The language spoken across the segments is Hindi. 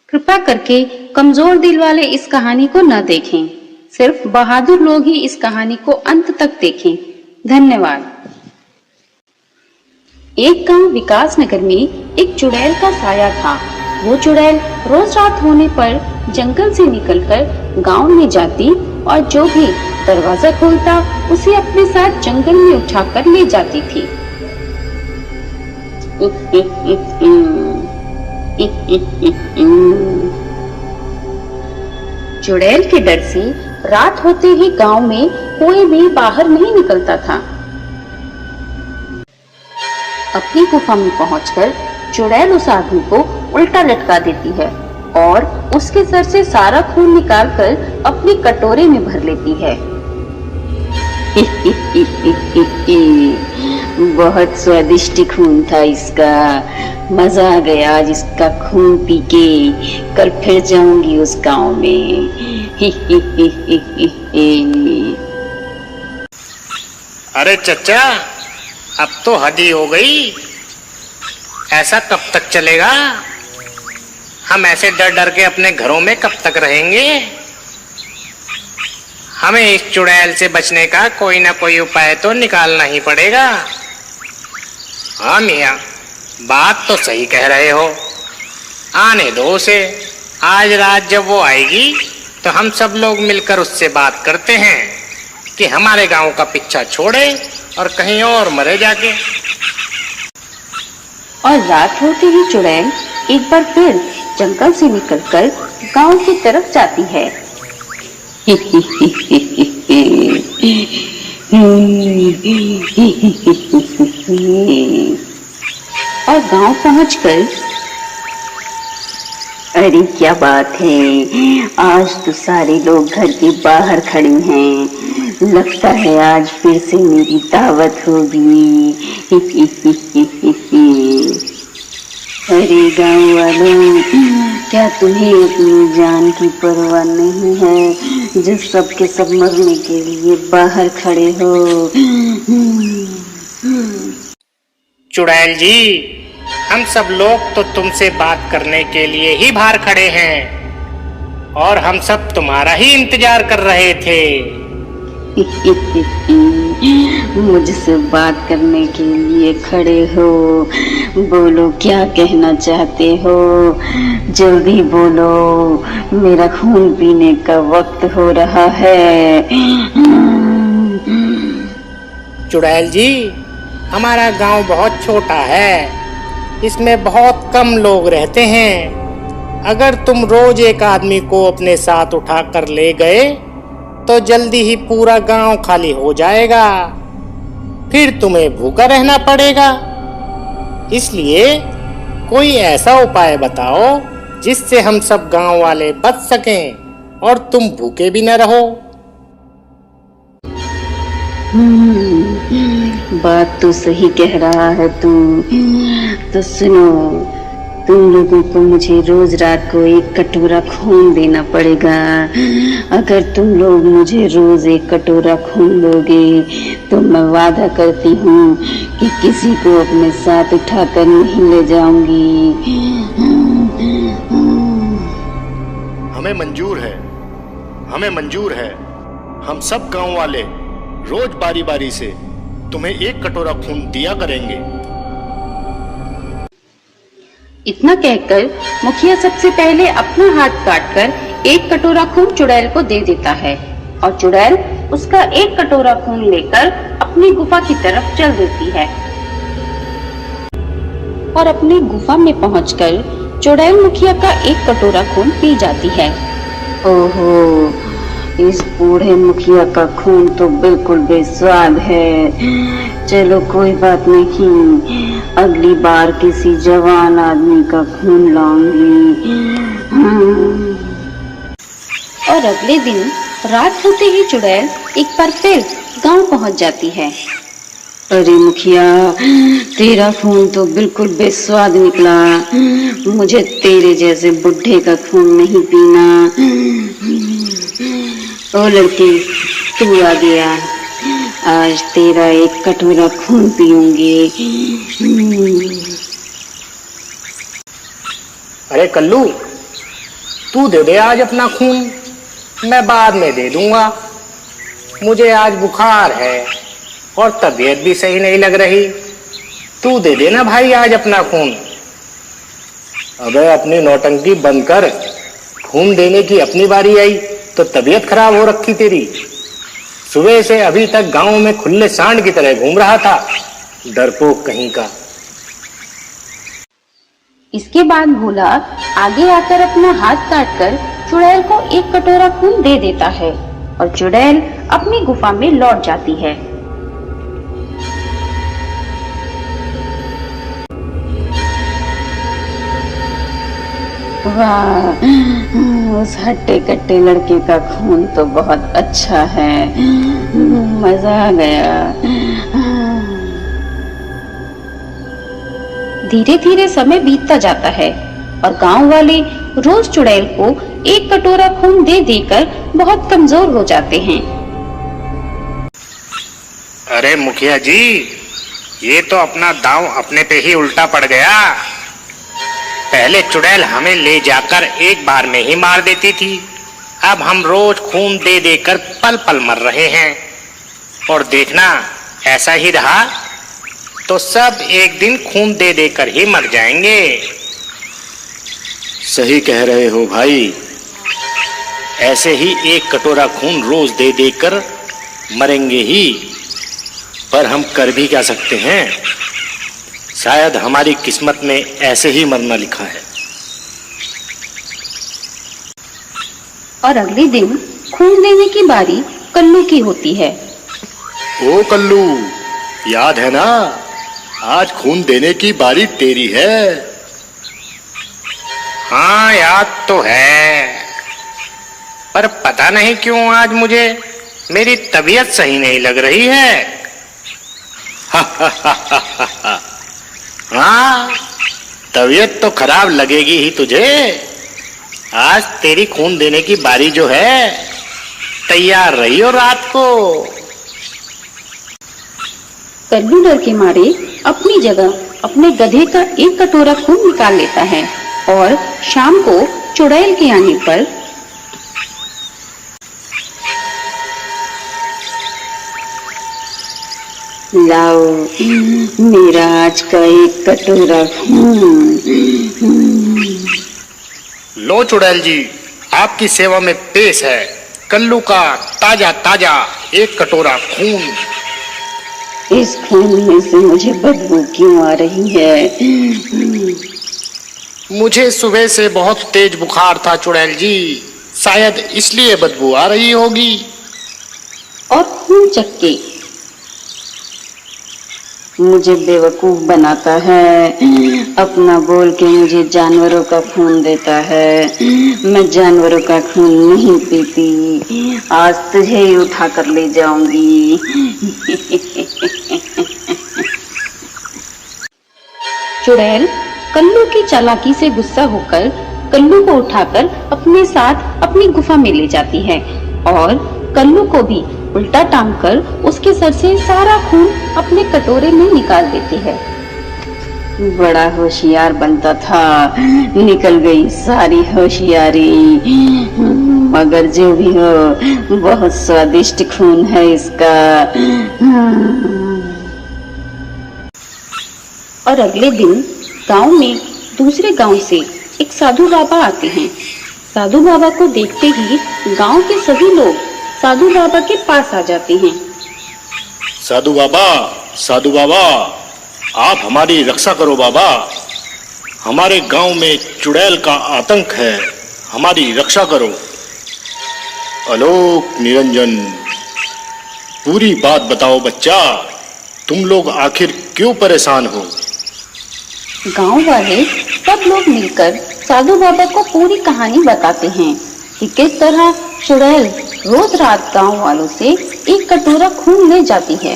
कृपया करके कमजोर दिल वाले इस कहानी को न देखें। सिर्फ बहादुर लोग ही इस कहानी को अंत तक देखें। धन्यवाद। एक गांव विकास नगर में एक चुड़ैल का साया था। वो चुड़ैल रोज रात होने पर जंगल से निकलकर गांव में जाती और जो भी दरवाजा खोलता उसे अपने साथ जंगल में उठाकर ले जाती थी। चुड़ैल के डर से रात होते ही गांव में कोई भी बाहर नहीं निकलता था। अपनी गुफा में पहुंचकर चुड़ैल उस आदमी को उल्टा लटका देती है और उसके सर से सारा खून निकालकर अपनी कटोरे में भर लेती है। बहुत स्वादिष्ट खून था इसका, मजा आ गया आज इसका खून पी के। कल फिर जाऊंगी उस गांव में। अरे चचा, अब तो हद ही हो गई। ऐसा कब तक चलेगा? हम ऐसे डर डर के अपने घरों में कब तक रहेंगे? हमें इस चुड़ैल से बचने का कोई ना कोई उपाय तो निकालना ही पड़ेगा। हाँ मियाँ, बात तो सही कह रहे हो। आने दो उसे। आज रात जब वो आएगी तो हम सब लोग मिलकर उससे बात करते हैं कि हमारे गांव का पीछा छोड़े और कहीं और मरे जाके। और रात होते ही चुड़ैल एक बार फिर जंगल से निकलकर गांव की तरफ जाती है। और गांव पहुंचकर, अरे क्या बात है, आज तो सारे लोग घर के बाहर खड़े हैं। लगता है आज फिर से मेरी दावत होगी। अरे गांव वालों, क्या तुम्हें अपनी जान की परवाह नहीं है जो सबके सब मरने के लिए बाहर खड़े हो? चुड़ैल जी, हम सब लोग तो तुमसे बात करने के लिए ही बाहर खड़े हैं और हम सब तुम्हारा ही इंतजार कर रहे थे। मुझसे बात करने के लिए खड़े हो? बोलो क्या कहना चाहते हो? जल्दी बोलो, मेरा खून पीने का वक्त हो रहा है। चुड़ैल जी, हमारा गांव बहुत छोटा है, इसमें बहुत कम लोग रहते हैं। अगर तुम रोज एक आदमी को अपने साथ उठाकर ले गए तो जल्दी ही पूरा गांव खाली हो जाएगा। फिर तुम्हें भूखा रहना पड़ेगा। इसलिए कोई ऐसा उपाय बताओ जिससे हम सब गांव वाले बच सकें और तुम भूखे भी न रहो। बात तो सही कह रहा है तू। तो सुनो, तुम लोगों को मुझे रोज रात को एक कटोरा खून देना पड़ेगा। अगर तुम लोग मुझे रोज एक कटोरा खून दोगे तो मैं वादा करती हूँ कि किसी को अपने साथ उठाकर नहीं ले जाऊंगी। हमें मंजूर है, हमें मंजूर है। हम सब गांव वाले रोज बारी बारी से तुम्हें एक कटोरा खून दिया करेंगे। इतना कहकर मुखिया सबसे पहले अपना हाथ काटकर एक कटोरा खून चुड़ैल को दे देता है और चुड़ैल उसका एक कटोरा खून लेकर अपनी गुफा की तरफ चल देती है। और अपनी गुफा में पहुंचकर चुड़ैल मुखिया का एक कटोरा खून पी जाती है। ओहो, इस बूढ़े मुखिया का खून तो बिल्कुल बेस्वाद है। चलो कोई बात नहीं, अगली बार किसी जवान आदमी का खून लाऊंगी। और अगले दिन रात होते ही चुड़ैल एक बार फिर गांव पहुंच जाती है। अरे मुखिया, तेरा खून तो बिल्कुल बेस्वाद निकला। मुझे तेरे जैसे बुढ़े का खून नहीं पीना। ओ लड़की, तू आ गया, आज तेरा एक कटोरा खून पीऊंगी। अरे कल्लू, तू दे दे आज अपना खून, मैं बाद में दे दूंगा। मुझे आज बुखार है और तबीयत भी सही नहीं लग रही। तू दे देना भाई आज अपना खून। अबे अपनी नौटंकी बंद कर। खून देने की अपनी बारी आई तो तबीयत खराब हो रखी तेरी। सुबह से अभी तक गांव में खुले सांड की तरह घूम रहा था, डरपोक कहीं का। इसके बाद भोला आगे आकर अपना हाथ काटकर चुड़ैल को एक कटोरा खून दे देता है और चुड़ैल अपनी गुफा में लौट जाती है। वाह, उस हट्टे कट्टे लड़के का खून तो बहुत अच्छा है, मजा आ गया। धीरे धीरे समय बीतता जाता है और गांव वाले रोज चुड़ैल को एक कटोरा खून दे देकर बहुत कमजोर हो जाते हैं। अरे मुखिया जी, ये तो अपना दांव अपने पे ही उल्टा पड़ गया। पहले चुड़ैल हमें ले जाकर एक बार में ही मार देती थी, अब हम रोज खून दे देकर पल पल मर रहे हैं। और देखना ऐसा ही रहा तो सब एक दिन खून दे देकर ही मर जाएंगे। सही कह रहे हो भाई, ऐसे ही एक कटोरा खून रोज दे देकर मरेंगे ही। पर हम कर भी क्या सकते हैं, शायद हमारी किस्मत में ऐसे ही मरना लिखा है। और अगले दिन खून देने की बारी कल्लू की होती है। ओ कल्लू, याद है ना, आज खून देने की बारी तेरी है। हाँ याद तो है, पर पता नहीं क्यों आज मुझे मेरी तबीयत सही नहीं लग रही है। हाँ, तबीयत तो खराब लगेगी ही तुझे। आज तेरी खून देने की बारी जो है, तैयार रहियो रात को। कल्लू डर के मारे अपनी जगह अपने गधे का एक कटोरा खून निकाल लेता है और शाम को चुड़ैल के आने पर लाओ मेरा आज का एक कटोरा खून। लो चुड़ैल जी, आपकी सेवा में पेश है कल्लू का ताजा ताजा एक कटोरा खून। इस खून में से मुझे बदबू क्यों आ रही है? मुझे सुबह से बहुत तेज बुखार था चुड़ैल जी, शायद इसलिए बदबू आ रही होगी। और खून चक्के मुझे बेवकूफ बनाता है, अपना बोल के मुझे जानवरों का खून देता है। मैं जानवरों का खून नहीं पीती, आज तुझे ही उठा कर ले जाऊंगी। चुड़ैल कल्लू की चालाकी से गुस्सा होकर कल्लू को उठाकर अपने साथ अपनी गुफा में ले जाती है और कल्लू को भी उल्टा टांग कर उसके सर से सारा खून अपने कटोरे में निकाल देती है। बड़ा होशियार बनता था, निकल गई सारी होशियारी। मगर जो भी हो, बहुत स्वादिष्ट खून है इसका। और अगले दिन गांव में दूसरे गांव से एक साधु बाबा आते हैं। साधु बाबा को देखते ही गांव के सभी लोग साधु बाबा के पास आ जाते हैं। साधु बाबा, साधु बाबा, आप हमारी रक्षा करो बाबा। हमारे गांव में चुड़ैल का आतंक है, हमारी रक्षा करो। आलोक निरंजन, पूरी बात बताओ बच्चा, तुम लोग आखिर क्यों परेशान हो? गांव वाले सब लोग मिलकर साधु बाबा को पूरी कहानी बताते हैं कि किस तरह चुड़ैल रोज रात गांव वालों से एक कटोरा खून ले जाती है।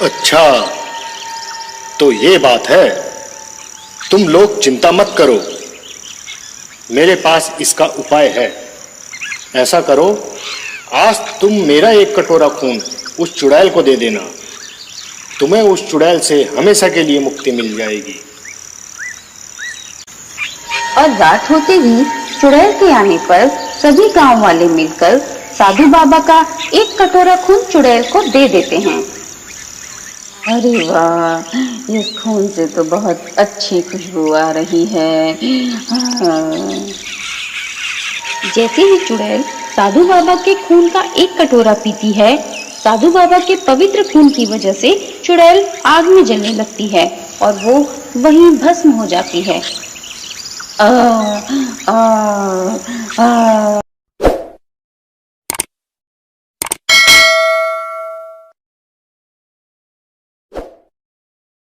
अच्छा, तो ये बात है। तुम लोग चिंता मत करो, मेरे पास इसका उपाय है। ऐसा करो, आज तुम मेरा एक कटोरा खून उस चुड़ैल को दे देना, तुम्हें उस चुड़ैल से हमेशा के लिए मुक्ति मिल जाएगी। और रात होते ही चुड़ैल के आने पर सभी गांव वाले मिलकर साधु बाबा का एक कटोरा खून चुड़ैल को दे देते हैं। अरे वाह, इस खून से तो बहुत अच्छी खुशबू आ रही है। जैसे ही चुड़ैल साधु बाबा के खून का एक कटोरा पीती है, साधु बाबा के पवित्र खून की वजह से चुड़ैल आग में जलने लगती है और वो वहीं भस्म हो जाती है। आ, आ, आ,